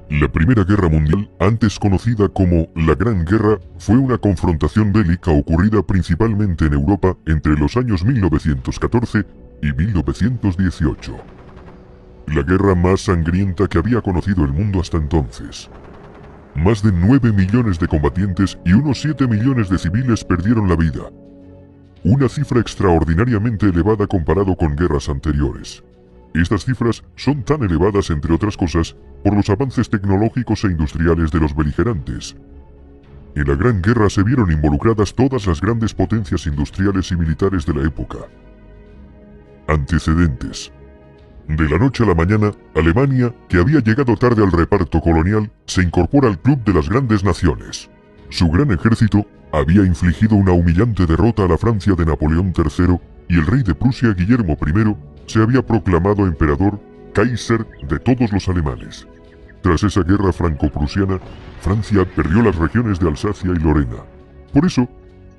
La Primera Guerra Mundial, antes conocida como la Gran Guerra, fue una confrontación bélica ocurrida principalmente en Europa entre los años 1914 y 1918. La guerra más sangrienta que había conocido el mundo hasta entonces. Más de 9 millones de combatientes y unos 7 millones de civiles perdieron la vida. Una cifra extraordinariamente elevada comparado con guerras anteriores. Estas cifras son tan elevadas, entre otras cosas, por los avances tecnológicos e industriales de los beligerantes. En la Gran Guerra se vieron involucradas todas las grandes potencias industriales y militares de la época. Antecedentes. De la noche a la mañana, Alemania, que había llegado tarde al reparto colonial, se incorpora al club de las grandes naciones. Su gran ejército había infligido una humillante derrota a la Francia de Napoleón III y el rey de Prusia, Guillermo I, se había proclamado emperador, Kaiser de todos los alemanes. Tras esa guerra franco-prusiana, Francia perdió las regiones de Alsacia y Lorena. Por eso,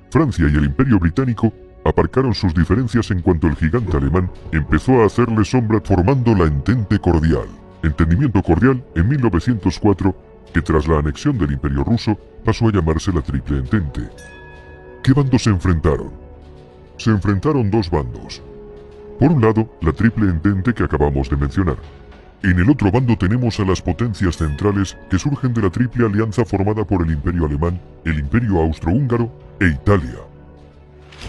Francia y el Imperio Británico aparcaron sus diferencias en cuanto el gigante alemán empezó a hacerle sombra formando la Entente Cordial, Entendimiento Cordial en 1904, que tras la anexión del Imperio Ruso pasó a llamarse la Triple Entente. ¿Qué bandos se enfrentaron? Se enfrentaron dos bandos. Por un lado, la Triple Entente que acabamos de mencionar. En el otro bando tenemos a las potencias centrales que surgen de la Triple Alianza formada por el Imperio Alemán, el Imperio Austrohúngaro e Italia.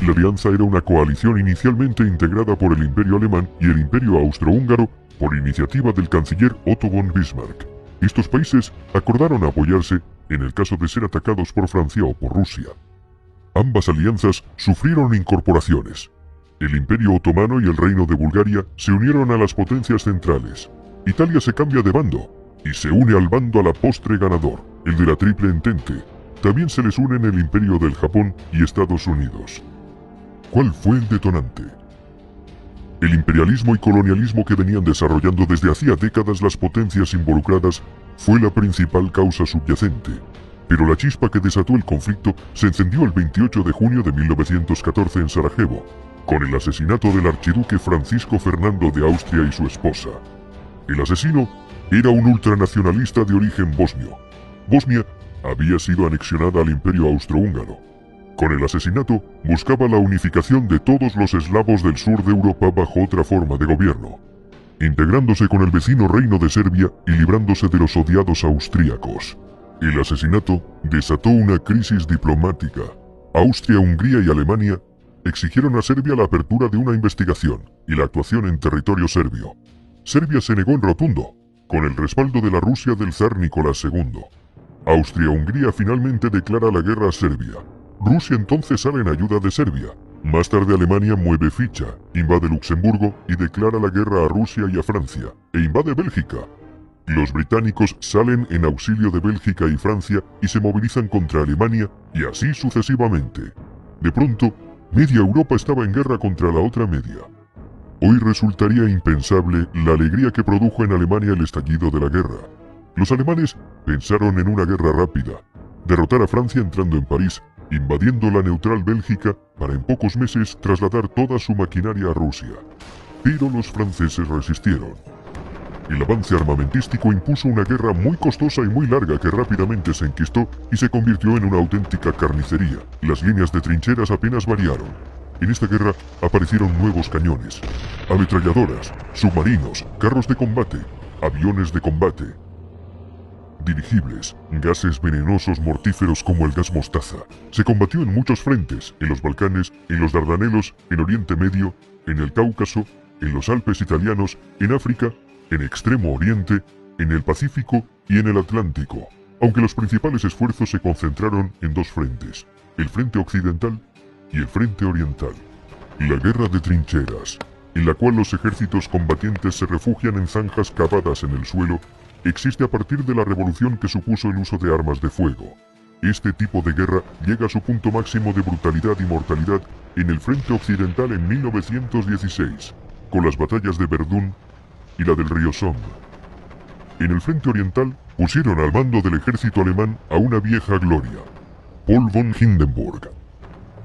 La alianza era una coalición inicialmente integrada por el Imperio Alemán y el Imperio Austrohúngaro por iniciativa del canciller Otto von Bismarck. Estos países acordaron apoyarse en el caso de ser atacados por Francia o por Rusia. Ambas alianzas sufrieron incorporaciones. El Imperio Otomano y el Reino de Bulgaria se unieron a las potencias centrales. Italia se cambia de bando y se une al bando a la postre ganador, el de la Triple Entente. También se les unen el Imperio del Japón y Estados Unidos. ¿Cuál fue el detonante? El imperialismo y colonialismo que venían desarrollando desde hacía décadas las potencias involucradas fue la principal causa subyacente. Pero la chispa que desató el conflicto se encendió el 28 de junio de 1914 en Sarajevo, con el asesinato del archiduque Francisco Fernando de Austria y su esposa. El asesino era un ultranacionalista de origen bosnio. Bosnia había sido anexionada al Imperio Austrohúngaro. Con el asesinato buscaba la unificación de todos los eslavos del sur de Europa bajo otra forma de gobierno, integrándose con el vecino reino de Serbia y librándose de los odiados austríacos. El asesinato desató una crisis diplomática. Austria, Hungría y Alemania exigieron a Serbia la apertura de una investigación y la actuación en territorio serbio. Serbia se negó en rotundo, con el respaldo de la Rusia del zar Nicolás II. Austria-Hungría finalmente declara la guerra a Serbia. Rusia entonces sale en ayuda de Serbia. Más tarde Alemania mueve ficha, invade Luxemburgo y declara la guerra a Rusia y a Francia, e invade Bélgica. Los británicos salen en auxilio de Bélgica y Francia y se movilizan contra Alemania, y así sucesivamente. De pronto, media Europa estaba en guerra contra la otra media. Hoy resultaría impensable la alegría que produjo en Alemania el estallido de la guerra. Los alemanes pensaron en una guerra rápida, derrotar a Francia entrando en París, invadiendo la neutral Bélgica para en pocos meses trasladar toda su maquinaria a Rusia. Pero los franceses resistieron. El avance armamentístico impuso una guerra muy costosa y muy larga que rápidamente se enquistó y se convirtió en una auténtica carnicería. Las líneas de trincheras apenas variaron. En esta guerra aparecieron nuevos cañones, ametralladoras, submarinos, carros de combate, aviones de combate, dirigibles, gases venenosos mortíferos como el gas mostaza. Se combatió en muchos frentes, en los Balcanes, en los Dardanelos, en Oriente Medio, en el Cáucaso, en los Alpes italianos, en África, en Extremo Oriente, en el Pacífico y en el Atlántico, aunque los principales esfuerzos se concentraron en dos frentes, el frente occidental y el frente oriental. La guerra de trincheras, en la cual los ejércitos combatientes se refugian en zanjas cavadas en el suelo, existe a partir de la revolución que supuso el uso de armas de fuego. Este tipo de guerra llega a su punto máximo de brutalidad y mortalidad en el frente occidental en 1916, con las batallas de Verdún y la del río Somme. En el frente oriental pusieron al mando del ejército alemán a una vieja gloria, Paul von Hindenburg.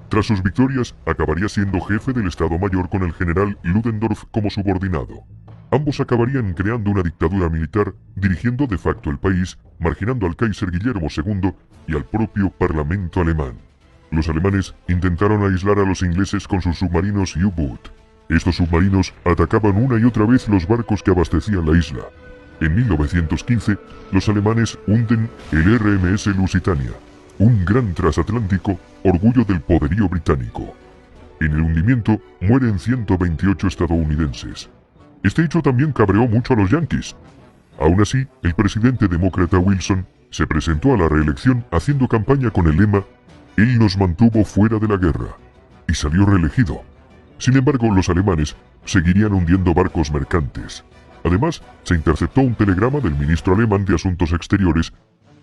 Tras sus victorias, acabaría siendo jefe del Estado Mayor con el general Ludendorff como subordinado. Ambos acabarían creando una dictadura militar, dirigiendo de facto el país, marginando al Kaiser Guillermo II y al propio Parlamento alemán. Los alemanes intentaron aislar a los ingleses con sus submarinos U-Boot. Estos submarinos atacaban una y otra vez los barcos que abastecían la isla. En 1915, los alemanes hunden el RMS Lusitania, un gran transatlántico orgullo del poderío británico. En el hundimiento mueren 128 estadounidenses. Este hecho también cabreó mucho a los yanquis. Aún así, el presidente demócrata Wilson se presentó a la reelección haciendo campaña con el lema «Él nos mantuvo fuera de la guerra» y salió reelegido. Sin embargo, los alemanes seguirían hundiendo barcos mercantes. Además, se interceptó un telegrama del ministro alemán de Asuntos Exteriores,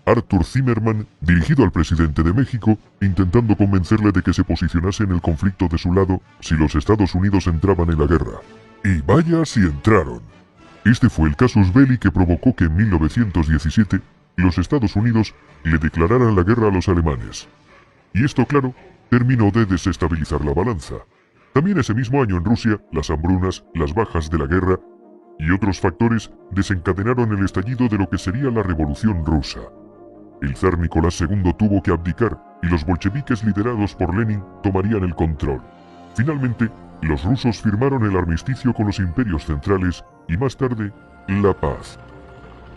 Arthur Zimmermann, dirigido al presidente de México, intentando convencerle de que se posicionase en el conflicto de su lado si los Estados Unidos entraban en la guerra. Y vaya si entraron. Este fue el casus belli que provocó que en 1917 los Estados Unidos le declararan la guerra a los alemanes. Y esto, claro, terminó de desestabilizar la balanza. También ese mismo año en Rusia, las hambrunas, las bajas de la guerra y otros factores desencadenaron el estallido de lo que sería la Revolución Rusa. El zar Nicolás II tuvo que abdicar y los bolcheviques liderados por Lenin tomarían el control. Finalmente, los rusos firmaron el armisticio con los imperios centrales y más tarde, la paz.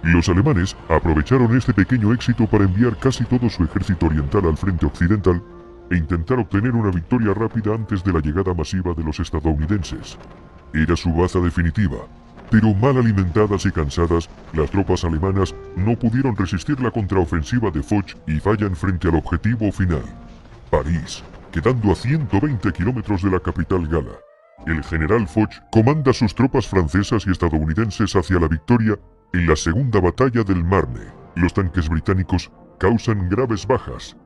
Los alemanes aprovecharon este pequeño éxito para enviar casi todo su ejército oriental al frente occidental e intentar obtener una victoria rápida antes de la llegada masiva de los estadounidenses. Era su baza definitiva, pero mal alimentadas y cansadas, las tropas alemanas no pudieron resistir la contraofensiva de Foch y fallan frente al objetivo final, París, quedando a 120 kilómetros de la capital gala. El general Foch comanda sus tropas francesas y estadounidenses hacia la victoria en la segunda batalla del Marne. Los tanques británicos causan graves bajas.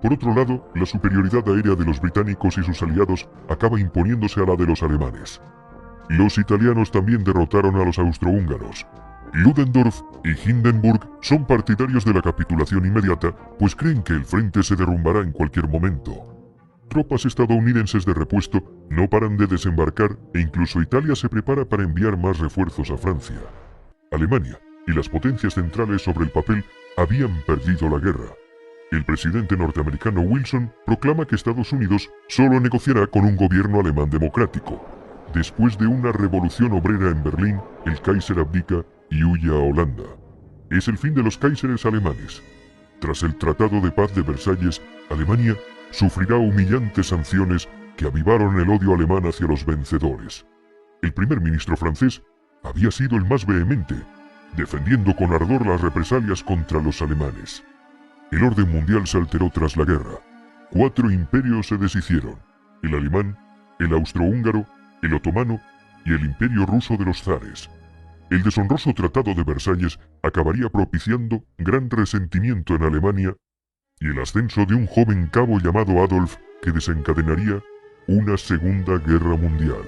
Por otro lado, la superioridad aérea de los británicos y sus aliados acaba imponiéndose a la de los alemanes. Los italianos también derrotaron a los austrohúngaros. Ludendorff y Hindenburg son partidarios de la capitulación inmediata, pues creen que el frente se derrumbará en cualquier momento. Tropas estadounidenses de repuesto no paran de desembarcar e incluso Italia se prepara para enviar más refuerzos a Francia. Alemania y las potencias centrales sobre el papel habían perdido la guerra. El presidente norteamericano Wilson proclama que Estados Unidos solo negociará con un gobierno alemán democrático. Después de una revolución obrera en Berlín, el Kaiser abdica y huye a Holanda. Es el fin de los Kaiseres alemanes. Tras el Tratado de Paz de Versalles, Alemania sufrirá humillantes sanciones que avivaron el odio alemán hacia los vencedores. El primer ministro francés había sido el más vehemente, defendiendo con ardor las represalias contra los alemanes. El orden mundial se alteró tras la guerra. 4 imperios se deshicieron: el alemán, el austrohúngaro, el otomano y el imperio ruso de los zares. El deshonroso Tratado de Versalles acabaría propiciando gran resentimiento en Alemania y el ascenso de un joven cabo llamado Adolf que desencadenaría una Segunda Guerra Mundial.